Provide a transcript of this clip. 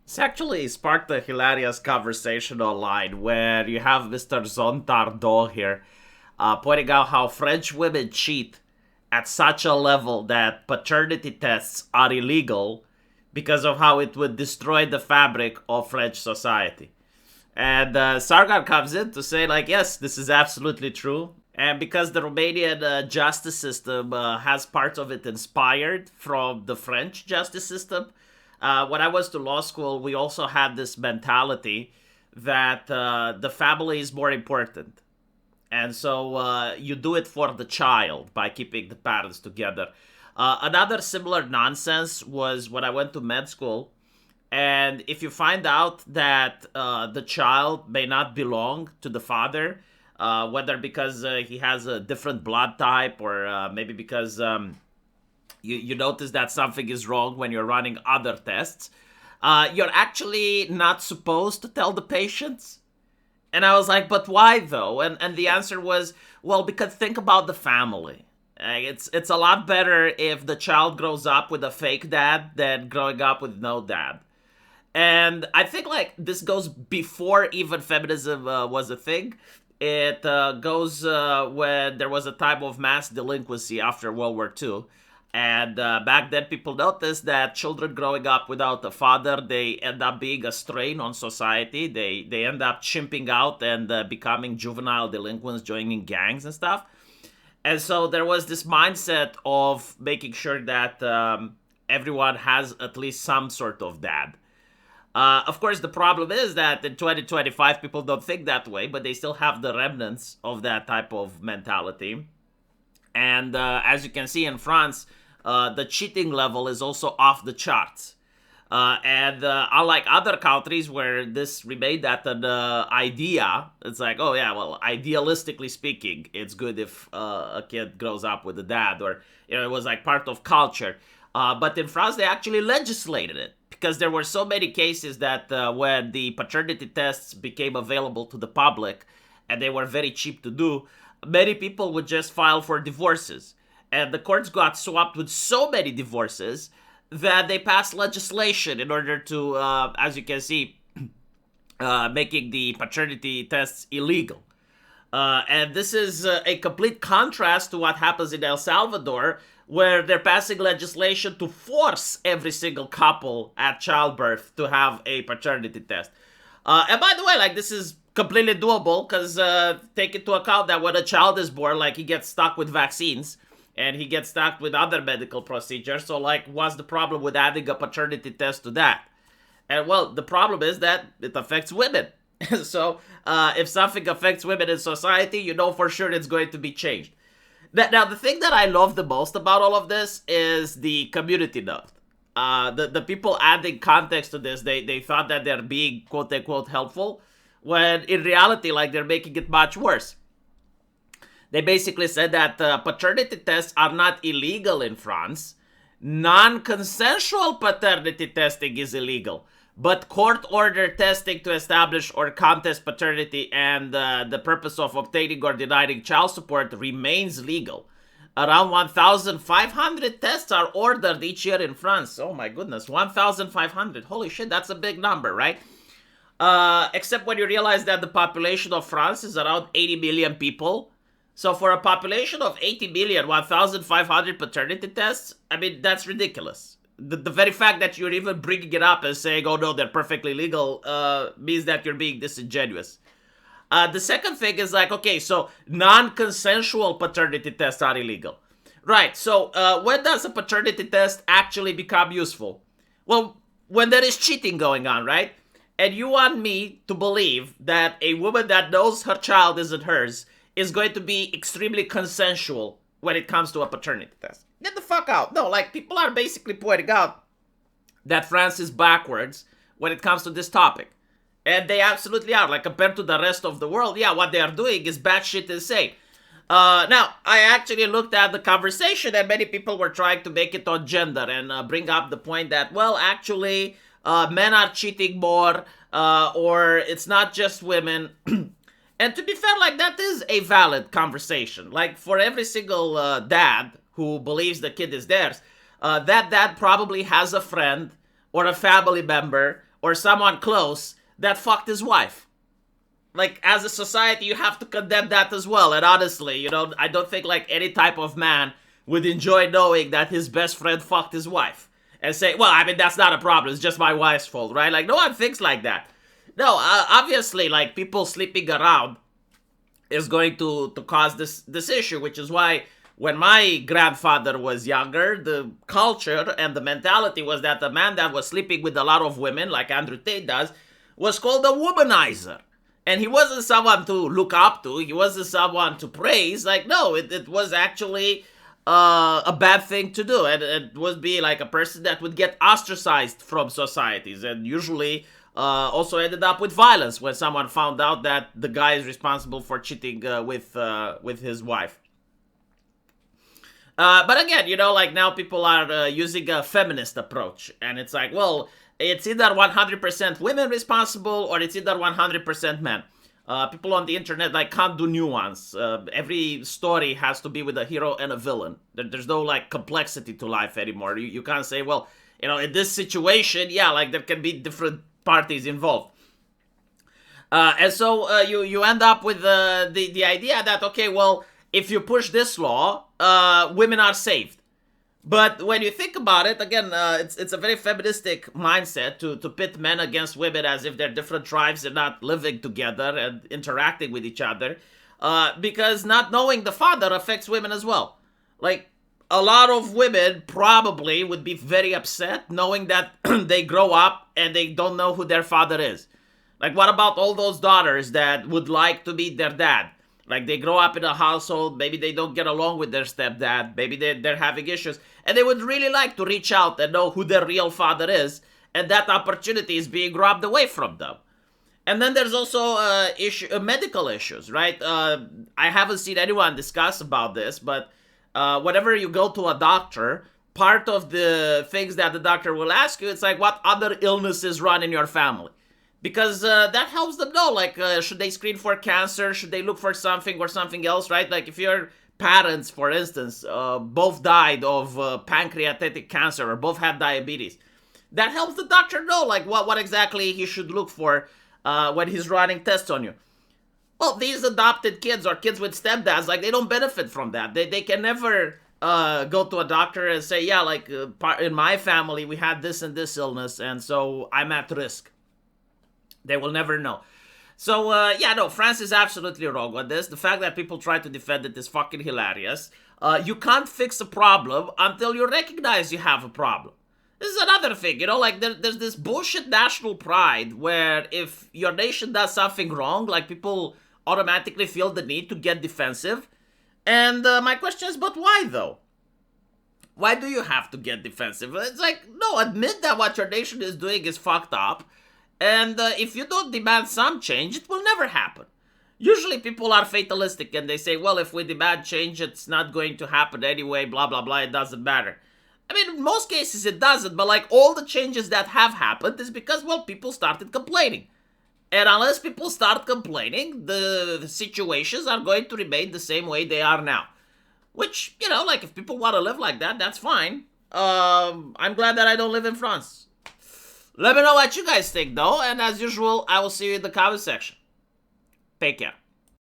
It's actually sparked a hilarious conversation online where you have Mr. Zontardot here pointing out how French women cheat at such a level that paternity tests are illegal because of how it would destroy the fabric of French society. And Sargon comes in to say, like, yes, this is absolutely true. And because the Romanian justice system has parts of it inspired from the French justice system, when I was to law school, we also had this mentality that the family is more important. And so you do it for the child by keeping the parents together. Another similar nonsense was when I went to med school. And if you find out that the child may not belong to the father, whether because he has a different blood type or maybe because you notice that something is wrong when you're running other tests, you're actually not supposed to tell the patients. And I was like, but why though? And the answer was, well, because think about the family. It's a lot better if the child grows up with a fake dad than growing up with no dad. And I think like this goes before even feminism was a thing. It goes when there was a time of mass delinquency after World War II. And back then, people noticed that children growing up without a father, they end up being a strain on society. They end up chimping out and becoming juvenile delinquents, joining gangs and stuff. And so there was this mindset of making sure that everyone has at least some sort of dad. Of course, the problem is that in 2025, people don't think that way, but they still have the remnants of that type of mentality. And as you can see in France, the cheating level is also off the charts. And unlike other countries where this remained at an idea, it's like, oh yeah, well, idealistically speaking, it's good if a kid grows up with a dad, or it was like part of culture. But in France, they actually legislated it because there were so many cases that when the paternity tests became available to the public and they were very cheap to do, many people would just file for divorces. And the courts got swamped with so many divorces that they passed legislation in order to, as you can see, making the paternity tests illegal. And this is a complete contrast to what happens in El Salvador, where they're passing legislation to force every single couple at childbirth to have a paternity test. And by the way, like, this is completely doable because take into account that when a child is born, like, he gets stuck with vaccines and he gets stuck with other medical procedures. So, like, what's the problem with adding a paternity test to that? And, well, the problem is that it affects women. So, if something affects women in society, you know for sure it's going to be changed. Now, the thing that I love the most about all of this is the community note. The people adding context to this, they thought that they're being quote-unquote helpful, when in reality, like, they're making it much worse. They basically said that paternity tests are not illegal in France. Non-consensual paternity testing is illegal. But court-ordered testing to establish or contest paternity and the purpose of obtaining or denying child support remains legal. Around 1,500 tests are ordered each year in France. Oh my goodness, 1,500. Holy shit, that's a big number, right? Except when you realize that the population of France is around 80 million people. So for a population of 80 million, 1,500 paternity tests, I mean, that's ridiculous. The very fact that you're even bringing it up and saying, oh no, they're perfectly legal, means that you're being disingenuous. The second thing is like, okay, so non-consensual paternity tests are illegal. Right, so when does a paternity test actually become useful? Well, when there is cheating going on, right? And you want me to believe that a woman that knows her child isn't hers is going to be extremely consensual when it comes to a paternity test. Get the fuck out. No, like, people are basically pointing out that France is backwards when it comes to this topic. And they absolutely are. Like, compared to the rest of the world, yeah, what they are doing is batshit insane. Now, I actually looked at the conversation and many people were trying to make it on gender and bring up the point that, well, actually, men are cheating more, or it's not just women. And to be fair, like, that is a valid conversation. Like, for every single dad who believes the kid is theirs, that dad probably has a friend or a family member or someone close that fucked his wife. Like, as a society, you have to condemn that as well. And honestly, I don't think like any type of man would enjoy knowing that his best friend fucked his wife and say, well, I mean, that's not a problem. It's just my wife's fault, right? Like, no one thinks like that. No, obviously, like, people sleeping around is going to cause this issue, which is why when my grandfather was younger, the culture and the mentality was that the man that was sleeping with a lot of women, like Andrew Tate does, was called a womanizer. And he wasn't someone to look up to. He wasn't someone to praise. Like, no, it was actually a bad thing to do. And it would be like a person that would get ostracized from societies. And usually also ended up with violence when someone found out that the guy is responsible for cheating with his wife. But again, like now people are using a feminist approach. And it's like, well, it's either 100% women responsible or it's either 100% men. People on the internet like can't do nuance. Every story has to be with a hero and a villain. There's no like complexity to life anymore. You can't say, well, in this situation, yeah, like there can be different parties involved. And so you end up with the idea that, okay, well, if you push this law, women are saved. But when you think about it, again, it's a very feministic mindset to pit men against women as if they're different tribes and not living together and interacting with each other. Because not knowing the father affects women as well. Like, a lot of women probably would be very upset knowing that they grow up and they don't know who their father is. Like, what about all those daughters that would like to meet their dad? Like, they grow up in a household, maybe they don't get along with their stepdad, maybe they're having issues, and they would really like to reach out and know who their real father is, and that opportunity is being robbed away from them. And then there's also medical issues, right? I haven't seen anyone discuss about this, but whenever you go to a doctor, part of the things that the doctor will ask you, it's like, what other illnesses run in your family? Because that helps them know, like, should they screen for cancer? Should they look for something or something else, right? Like, if your parents, for instance, both died of pancreatic cancer or both had diabetes, that helps the doctor know, like, what exactly he should look for when he's running tests on you. Well, these adopted kids or kids with stepdads, like, they don't benefit from that. They can never go to a doctor and say, yeah, like, in my family, we had this and this illness, and so I'm at risk. They will never know. So, France is absolutely wrong on this. The fact that people try to defend it is fucking hilarious. You can't fix a problem until you recognize you have a problem. This is another thing, like there's this bullshit national pride where if your nation does something wrong, like people automatically feel the need to get defensive. And my question is, but why though? Why do you have to get defensive? It's like, no, admit that what your nation is doing is fucked up. And if you don't demand some change, it will never happen. Usually people are fatalistic and they say, well, if we demand change, it's not going to happen anyway, blah, blah, blah, it doesn't matter. I mean, in most cases it doesn't, but like all the changes that have happened is because, well, people started complaining. And unless people start complaining, the situations are going to remain the same way they are now. Which, like if people want to live like that, that's fine. I'm glad that I don't live in France. Let me know what you guys think, though, and as usual, I will see you in the comment section. Take care.